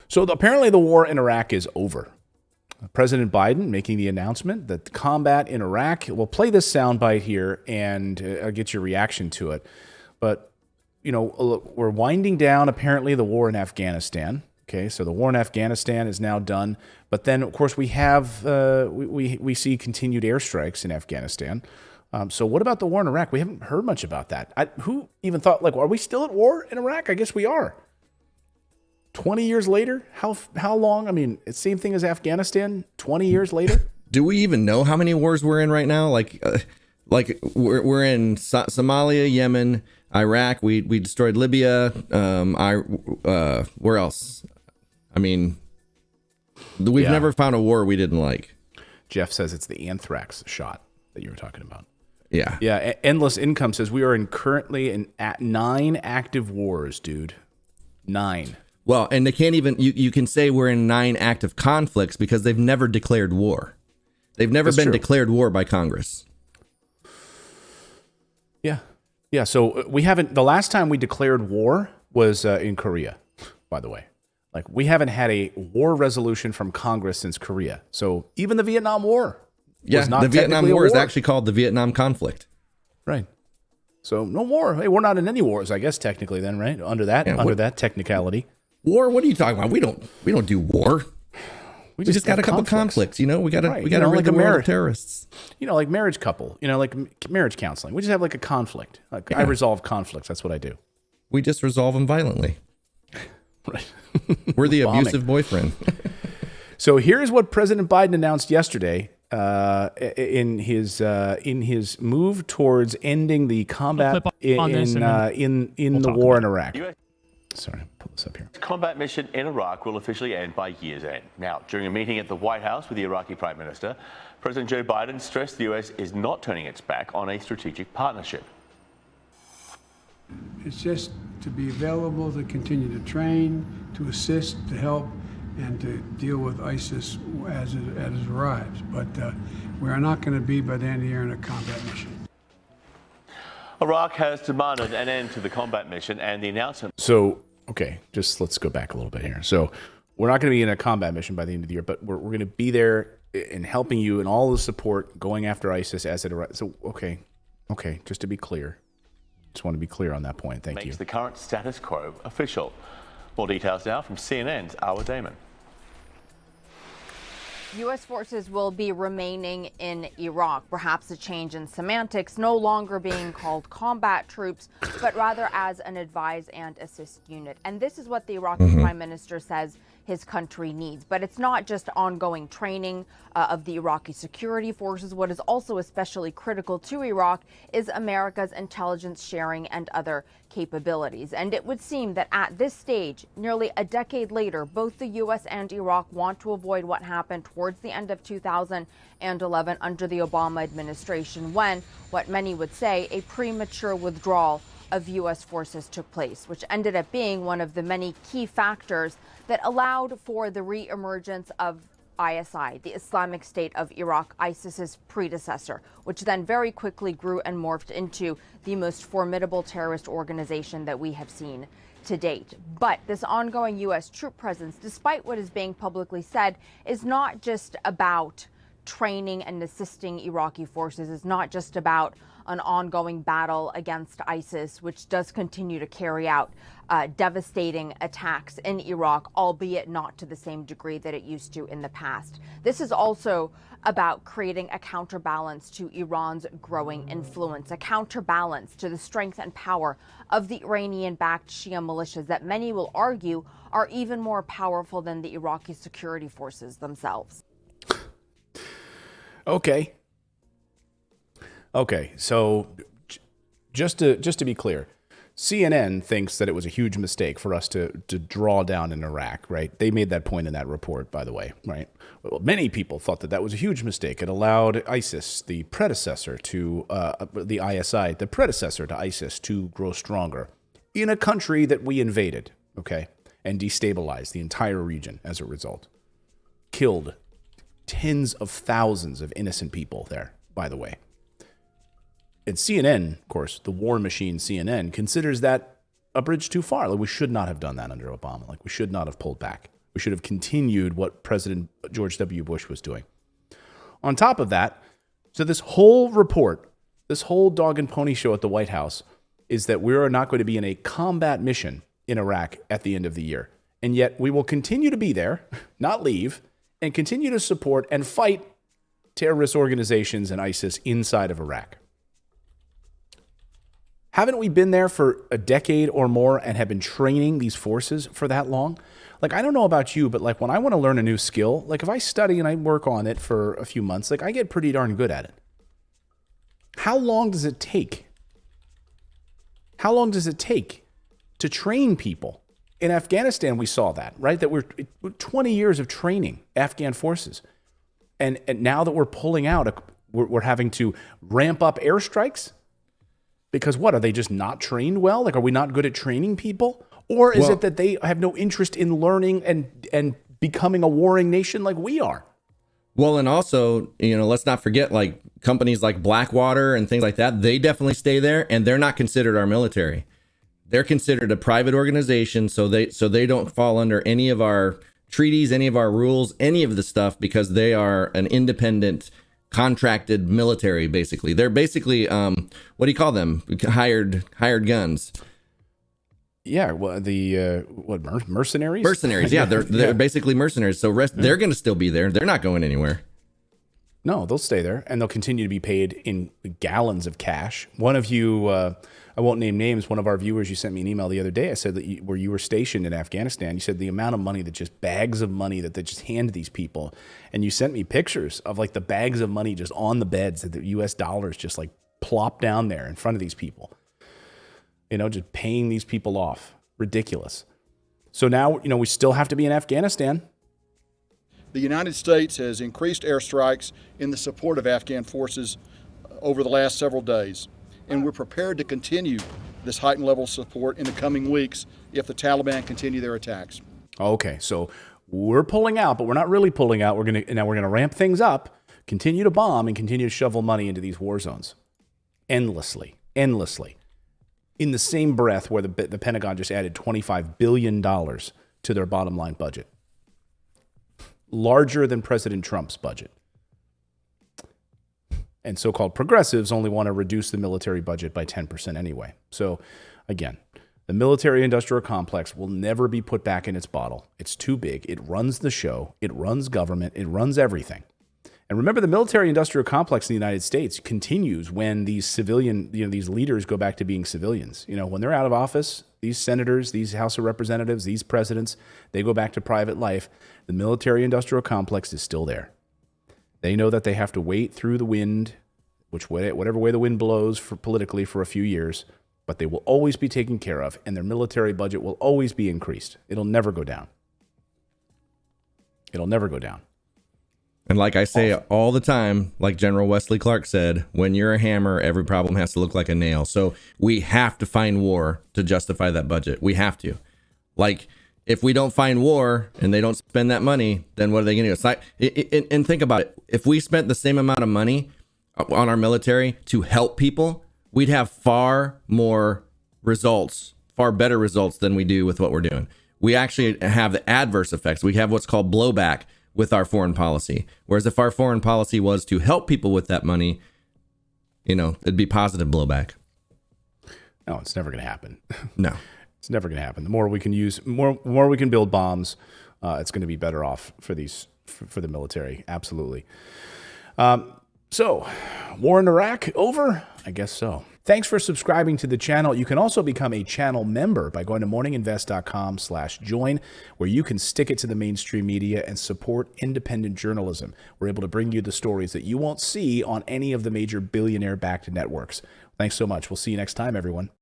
So apparently the war in Iraq is over. President Biden making the announcement that the combat in Iraq, we'll play this soundbite here and I'll get your reaction to it. But, you know, we're winding down apparently the war in Afghanistan. Okay, so the war in Afghanistan is now done. But then, of course, we have we see continued airstrikes in Afghanistan. So what about the war in Iraq? We haven't heard much about that. Who even thought, like, are we still at war in Iraq? I guess we are. 20 years later? How long? I mean, it's the same thing as Afghanistan, 20 years later? Do we even know how many wars we're in right now? Like we're in Somalia, Yemen, Iraq. We destroyed Libya. Where else? I mean, we've never found a war we didn't like. Jeff says it's the anthrax shot that you were talking about. Yeah. Yeah. Endless Income says we are currently at 9 active wars, dude. 9. Well, and they can't even, you can say we're in 9 active conflicts because they've never declared war. They've never been declared war by Congress. Yeah. Yeah. So we haven't, the last time we declared war was in Korea, by the way. Like, we haven't had a war resolution from Congress since Korea. So even the Vietnam War was not the Vietnam War is war. actually called the Vietnam conflict. Right. So no war. Hey, we're not in any wars, I guess, technically then, right? Under that technicality. War? What are you talking about? We don't do war. We just got a couple conflicts, you know. We got to rid like the world of terrorists. You know, like marriage couple. You know, like marriage counseling. We just have like a conflict. Like, I resolve conflicts. That's what I do. We just resolve them violently. Right. We're the abusive boyfriend. So here's what President Biden announced yesterday in his move towards ending the combat in the war in Iraq. Sorry, pull this up here. The combat mission in Iraq will officially end by year's end. Now, during a meeting at the White House with the Iraqi Prime Minister, President Joe Biden stressed the U.S. is not turning its back on a strategic partnership. It's just to be available to continue to train, to assist, to help, and to deal with ISIS as it arrives. But we are not going to be, by the end of the year, in a combat mission. Iraq has demanded an end to the combat mission, and the announcement. So, okay, just let's go back a little bit here. So, we're not going to be in a combat mission by the end of the year, but we're going to be there in helping you and all the support going after ISIS as it arrives. So, okay, just to be clear. Just want to be clear on that point. Thank you. Makes the current status quo official. More details now from CNN's Awa Damon. U.S. forces will be remaining in Iraq, perhaps a change in semantics, no longer being called combat troops, but rather as an advise and assist unit. And this is what the Iraqi Prime Minister says his country needs. But it's not just ongoing training of the Iraqi security forces. What is also especially critical to Iraq is America's intelligence sharing and other capabilities. And it would seem that at this stage, nearly a decade later, both the U.S. and Iraq want to avoid what happened towards the end of 2011 under the Obama administration, when what many would say a premature withdrawal of U.S. forces took place, which ended up being one of the many key factors that allowed for the reemergence of ISI, the Islamic State of Iraq, ISIS's predecessor, which then very quickly grew and morphed into the most formidable terrorist organization that we have seen to date. But this ongoing U.S. troop presence, despite what is being publicly said, is not just about training and assisting Iraqi forces. It's not just about an ongoing battle against ISIS, which does continue to carry out devastating attacks in Iraq, albeit not to the same degree that it used to in the past. This is also about creating a counterbalance to Iran's growing influence, a counterbalance to the strength and power of the Iranian-backed Shia militias that many will argue are even more powerful than the Iraqi security forces themselves. Okay, so just to be clear, CNN thinks that it was a huge mistake for us to draw down in Iraq, right? They made that point in that report, by the way, right? Well, many people thought that was a huge mistake. It allowed ISIS, the predecessor to the ISI, the predecessor to ISIS, to grow stronger in a country that we invaded, okay, and destabilized the entire region as a result. Killed tens of thousands of innocent people there, by the way. And CNN, of course, the war machine CNN, considers that a bridge too far. Like, we should not have done that under Obama. Like, we should not have pulled back. We should have continued what President George W. Bush was doing. On top of that, so this whole report, this whole dog and pony show at the White House is that we are not going to be in a combat mission in Iraq at the end of the year. And yet we will continue to be there, not leave, and continue to support and fight terrorist organizations and ISIS inside of Iraq. Haven't we been there for a decade or more and have been training these forces for that long? Like, I don't know about you, but like when I want to learn a new skill, like if I study and I work on it for a few months, like I get pretty darn good at it. How long does it take? How long does it take to train people? In Afghanistan, we saw that, right? That we're 20 years of training Afghan forces. And now that we're pulling out, we're having to ramp up airstrikes? Because what, are they just not trained well? Like, are we not good at training people? Or is it that they have no interest in learning and becoming a warring nation like we are? Well, and also, let's not forget, like companies like Blackwater and things like that, they definitely stay there, and they're not considered our military. They're considered a private organization, so they don't fall under any of our treaties, any of our rules, any of the stuff, because they are an independent contracted military. Basically, they're basically what do you call them? Hired guns. Yeah, well, mercenaries? Mercenaries, yeah, they're basically mercenaries. So they're going to still be there. They're not going anywhere. No, they'll stay there, and they'll continue to be paid in gallons of cash. One of you, I won't name names, one of our viewers, you sent me an email the other day. I said that where you were stationed in Afghanistan, you said the amount of money, that just bags of money that they just hand these people. And you sent me pictures of like the bags of money just on the beds, that the US dollars just like plop down there in front of these people. Just paying these people off. Ridiculous. So now, we still have to be in Afghanistan. The United States has increased airstrikes in the support of Afghan forces over the last several days, and we're prepared to continue this heightened level of support in the coming weeks if the Taliban continue their attacks. Okay, so we're pulling out, but we're not really pulling out. We're gonna ramp things up, continue to bomb, and continue to shovel money into these war zones endlessly. In the same breath where the Pentagon just added $25 billion to their bottom line budget. Larger than President Trump's budget. And so-called progressives only want to reduce the military budget by 10% anyway. So again, the military-industrial complex will never be put back in its bottle. It's too big. It runs the show. It runs government. It runs everything. And remember, the military-industrial complex in the United States continues when these these leaders go back to being civilians. When they're out of office, these senators, these House of Representatives, these presidents, they go back to private life. The military-industrial complex is still there. They know that they have to wait through the wind, whatever way the wind blows politically for a few years, but they will always be taken care of, and their military budget will always be increased. It'll never go down. It'll never go down. And like I say all the time, like General Wesley Clark said, when you're a hammer, every problem has to look like a nail. So we have to find war to justify that budget. We have to. Like, if we don't find war and they don't spend that money, then what are they going to do? It's like, and think about it. If we spent the same amount of money on our military to help people, we'd have far more results, far better results than we do with what we're doing. We actually have the adverse effects. We have what's called blowback with our foreign policy. Whereas if our foreign policy was to help people with that money, it'd be positive blowback. No, it's never going to happen. No. It's never going to happen. The more we can more we can build bombs, it's going to be better off for the military. Absolutely. So, war in Iraq over? I guess so. Thanks for subscribing to the channel. You can also become a channel member by going to morninginvest.com/join, where you can stick it to the mainstream media and support independent journalism. We're able to bring you the stories that you won't see on any of the major billionaire-backed networks. Thanks so much. We'll see you next time, everyone.